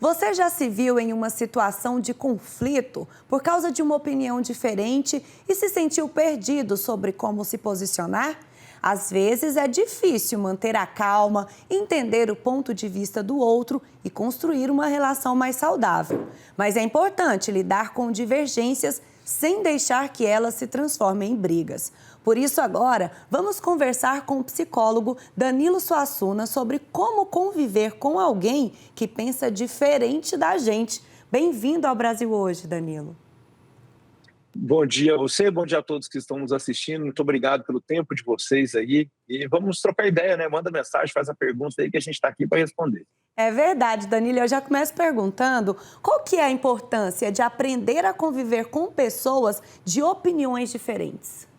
Você já se viu em uma situação de conflito por causa de uma opinião diferente e se sentiu perdido sobre como se posicionar? Às vezes é difícil manter a calma, entender o ponto de vista do outro e construir uma relação mais saudável. Mas é importante lidar com divergências sem deixar que elas se transformem em brigas. Por isso, agora, vamos conversar com o psicólogo Danilo Suassuna sobre como conviver com alguém que pensa diferente da gente. Bem-vindo ao Brasil Hoje, Danilo. Bom dia a você, bom dia a todos que estão nos assistindo. Muito obrigado pelo tempo de vocês aí. E vamos trocar ideia, né? Manda mensagem, faz a pergunta aí que a gente está aqui para responder. É verdade, Danilo. Eu já começo perguntando qual que é a importância de aprender a conviver com pessoas de opiniões diferentes.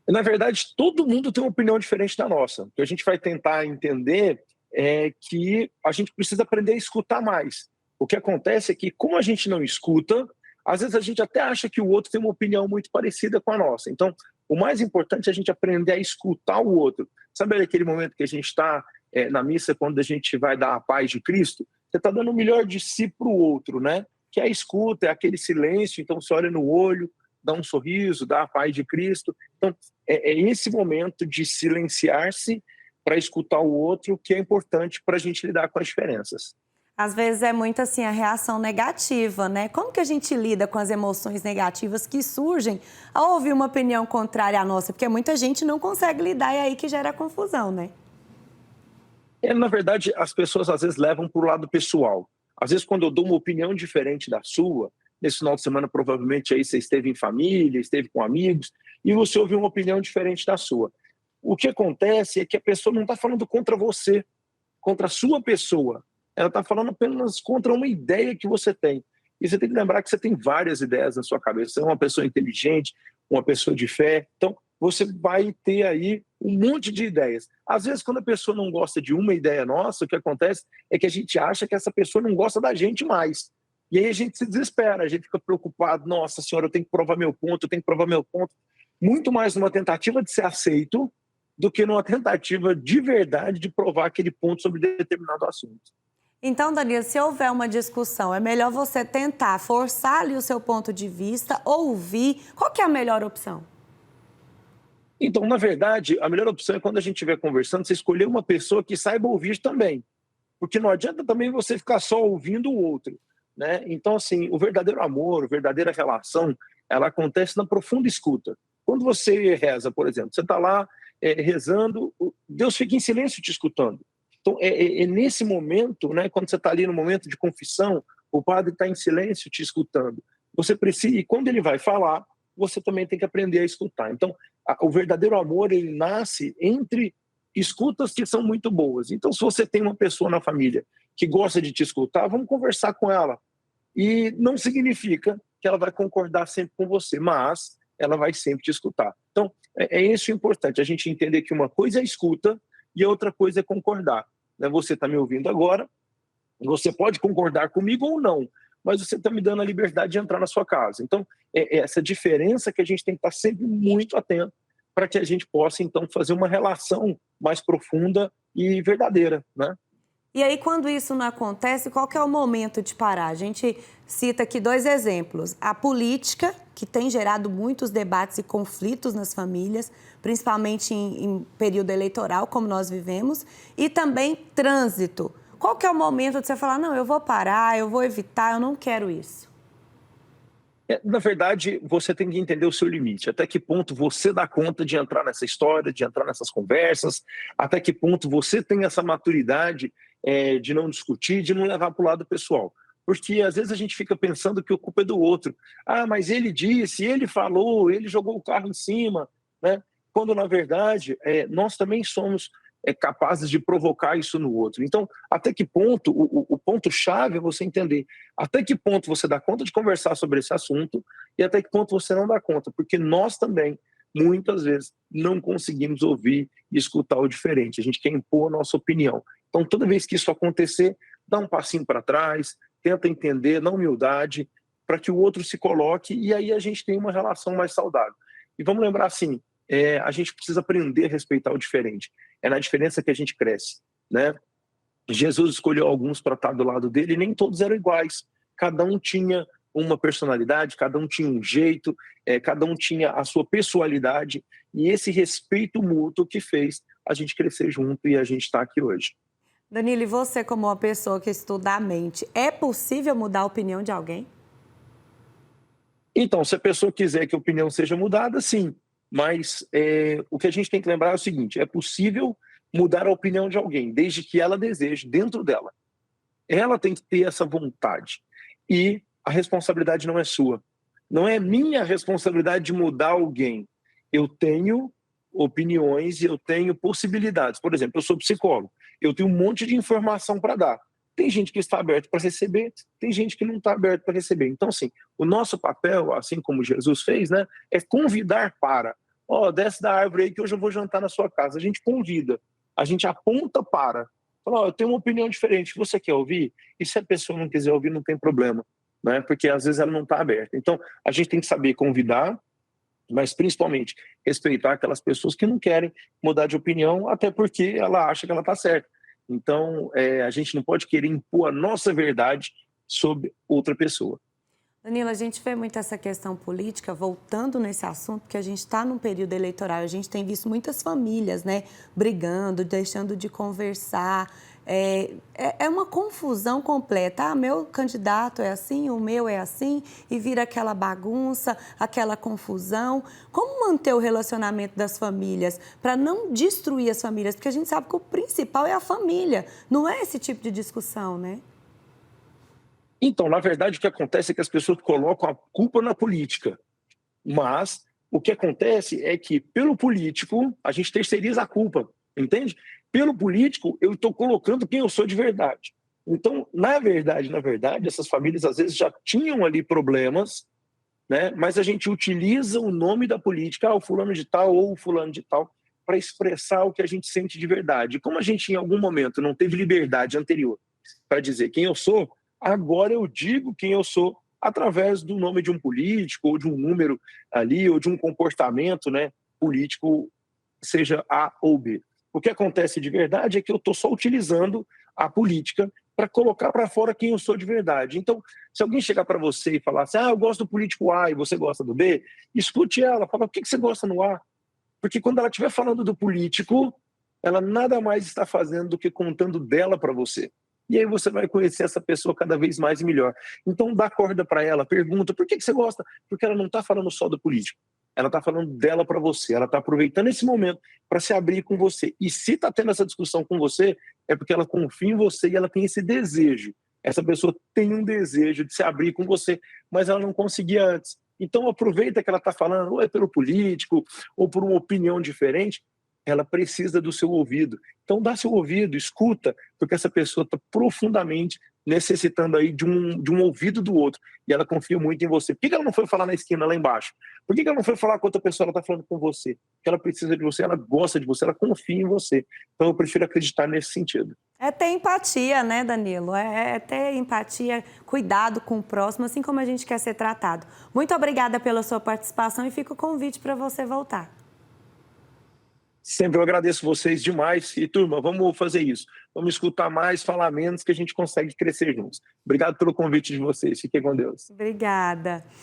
Na verdade, todo mundo tem uma opinião diferente da nossa. O que a gente vai tentar entender é que a gente precisa aprender a escutar mais. O que acontece é que, como a gente não escuta, às vezes a gente até acha que o outro tem uma opinião muito parecida com a nossa. Então, o mais importante é a gente aprender a escutar o outro. Sabe aquele momento que a gente está na missa, quando a gente vai dar a paz de Cristo? Você está dando o melhor de si para o outro, né? Que é a escuta, é aquele silêncio. Então, você olha no olho, dá um sorriso, dá a paz de Cristo. Então, é esse momento de silenciar-se para escutar o outro que é importante para a gente lidar com as diferenças. Às vezes é muito assim a reação negativa, né? Como que a gente lida com as emoções negativas que surgem ao ouvir uma opinião contrária à nossa? Porque muita gente não consegue lidar e é aí que gera confusão, né? Na verdade, as pessoas às vezes levam para o lado pessoal. Às vezes, quando eu dou uma opinião diferente da sua, nesse final de semana, provavelmente aí você esteve em família, esteve com amigos, e você ouviu uma opinião diferente da sua. O que acontece é que a pessoa não está falando contra você, contra a sua pessoa. Ela está falando apenas contra uma ideia que você tem. E você tem que lembrar que você tem várias ideias na sua cabeça. Você é uma pessoa inteligente, uma pessoa de fé. Então, você vai ter aí um monte de ideias. Às vezes, quando a pessoa não gosta de uma ideia nossa, o que acontece é que a gente acha que essa pessoa não gosta da gente mais. E aí a gente se desespera, a gente fica preocupado. Nossa senhora, eu tenho que provar meu ponto, eu tenho que provar meu ponto. Muito mais numa tentativa de ser aceito do que numa tentativa de verdade de provar aquele ponto sobre determinado assunto. Então, Danilo, se houver uma discussão, é melhor você tentar forçar ali o seu ponto de vista, ouvir. Qual que é a melhor opção? Então, na verdade, a melhor opção é quando a gente estiver conversando, você escolher uma pessoa que saiba ouvir também. Porque não adianta também você ficar só ouvindo o outro, né? Então, assim, o verdadeiro amor, a verdadeira relação, ela acontece na profunda escuta. Quando você reza, por exemplo, você está lá rezando, Deus fica em silêncio te escutando. Então, é nesse momento, né, quando você está ali no momento de confissão, o padre está em silêncio te escutando. Você precisa, e quando ele vai falar, você também tem que aprender a escutar. Então, o verdadeiro amor, ele nasce entre escutas que são muito boas. Então, se você tem uma pessoa na família que gosta de te escutar, vamos conversar com ela. E não significa que ela vai concordar sempre com você, mas ela vai sempre te escutar. Então, é isso importante, a gente entender que uma coisa é escuta e a outra coisa é concordar. Você está me ouvindo agora, você pode concordar comigo ou não, mas você está me dando a liberdade de entrar na sua casa. Então, é essa diferença que a gente tem que estar sempre muito atento para que a gente possa, então, fazer uma relação mais profunda e verdadeira, né? E aí, quando isso não acontece, qual que é o momento de parar? A gente cita aqui 2 exemplos. A política, que tem gerado muitos debates e conflitos nas famílias, principalmente em período eleitoral, como nós vivemos, e também trânsito. Qual que é o momento de você falar, não, eu vou parar, eu vou evitar, eu não quero isso? Na verdade, você tem que entender o seu limite. Até que ponto você dá conta de entrar nessa história, de entrar nessas conversas, até que ponto você tem essa maturidade de não discutir, de não levar para o lado pessoal. Porque às vezes a gente fica pensando que a culpa é do outro. Ah, mas ele disse, ele falou, ele jogou o carro em cima, né? Quando, na verdade, nós também somos capazes de provocar isso no outro. Então, até que ponto, o ponto-chave é você entender até que ponto você dá conta de conversar sobre esse assunto e até que ponto você não dá conta, porque nós também, muitas vezes, não conseguimos ouvir e escutar o diferente. A gente quer impor a nossa opinião. Então, toda vez que isso acontecer, dá um passinho para trás, tenta entender na humildade, para que o outro se coloque e aí a gente tem uma relação mais saudável. E vamos lembrar assim, a gente precisa aprender a respeitar o diferente. É na diferença que a gente cresce, né? Jesus escolheu alguns para estar do lado dele e nem todos eram iguais. Cada um tinha uma personalidade, cada um tinha um jeito, cada um tinha a sua pessoalidade, e esse respeito mútuo que fez a gente crescer junto e a gente está aqui hoje. Danilo, e você como uma pessoa que estuda a mente, é possível mudar a opinião de alguém? Então, se a pessoa quiser que a opinião seja mudada, sim. Mas o que a gente tem que lembrar é o seguinte: é possível mudar a opinião de alguém, desde que ela deseje, dentro dela. Ela tem que ter essa vontade. E a responsabilidade não é sua. Não é minha responsabilidade de mudar alguém. Eu tenho opiniões e eu tenho possibilidades. Por exemplo, eu sou psicólogo. Eu tenho um monte de informação para dar. Tem gente que está aberto para receber, tem gente que não está aberto para receber. Então, assim, o nosso papel, assim como Jesus fez, né, é convidar para. Ó, desce da árvore aí que hoje eu vou jantar na sua casa. A gente convida, a gente aponta para. Fala, ó, eu tenho uma opinião diferente, você quer ouvir? E se a pessoa não quiser ouvir, não tem problema, né? Porque às vezes ela não está aberta. Então, a gente tem que saber convidar, mas principalmente respeitar aquelas pessoas que não querem mudar de opinião, até porque ela acha que ela está certa. Então, a gente não pode querer impor a nossa verdade sobre outra pessoa. Danilo, a gente vê muito essa questão política, voltando nesse assunto, porque a gente está num período eleitoral, a gente tem visto muitas famílias, né, brigando, deixando de conversar. É uma confusão completa. Ah, meu candidato é assim, o meu é assim, e vira aquela bagunça, aquela confusão. Como manter o relacionamento das famílias para não destruir as famílias? Porque a gente sabe que o principal é a família, não é esse tipo de discussão, né? Então, na verdade, o que acontece é que as pessoas colocam a culpa na política. Mas o que acontece é que, pelo político, a gente terceiriza a culpa, entende? Pelo político, eu estou colocando quem eu sou de verdade. Então, na verdade, essas famílias às vezes já tinham ali problemas, né? Mas a gente utiliza o nome da política, o fulano de tal ou o fulano de tal, para expressar o que a gente sente de verdade. Como a gente, em algum momento, não teve liberdade anterior para dizer quem eu sou, agora eu digo quem eu sou através do nome de um político, ou de um número ali, ou de um comportamento, né, político, seja A ou B. O que acontece de verdade é que eu estou só utilizando a política para colocar para fora quem eu sou de verdade. Então, se alguém chegar para você e falar assim, eu gosto do político A e você gosta do B, escute ela, fala, por que você gosta no A? Porque quando ela estiver falando do político, ela nada mais está fazendo do que contando dela para você. E aí você vai conhecer essa pessoa cada vez mais e melhor. Então dá corda para ela, pergunta, por que você gosta? Porque ela não está falando só do político. Ela está falando dela para você. Ela está aproveitando esse momento para se abrir com você. E se está tendo essa discussão com você, é porque ela confia em você e ela tem esse desejo. Essa pessoa tem um desejo de se abrir com você, mas ela não conseguia antes. Então aproveita que ela está falando, ou é pelo político, ou por uma opinião diferente, ela precisa do seu ouvido. Então dá seu ouvido, escuta, porque essa pessoa está profundamente necessitando aí de um ouvido do outro, e ela confia muito em você. Por que ela não foi falar na esquina lá embaixo? Por que ela não foi falar com outra pessoa, ela está falando com você? Porque ela precisa de você, ela gosta de você, ela confia em você. Então eu prefiro acreditar nesse sentido. É ter empatia, né, Danilo? É ter empatia, cuidado com o próximo, assim como a gente quer ser tratado. Muito obrigada pela sua participação e fica o convite para você voltar. Sempre eu agradeço vocês demais. E, turma, vamos fazer isso. Vamos escutar mais, falar menos, que a gente consegue crescer juntos. Obrigado pelo convite de vocês. Fiquem com Deus. Obrigada.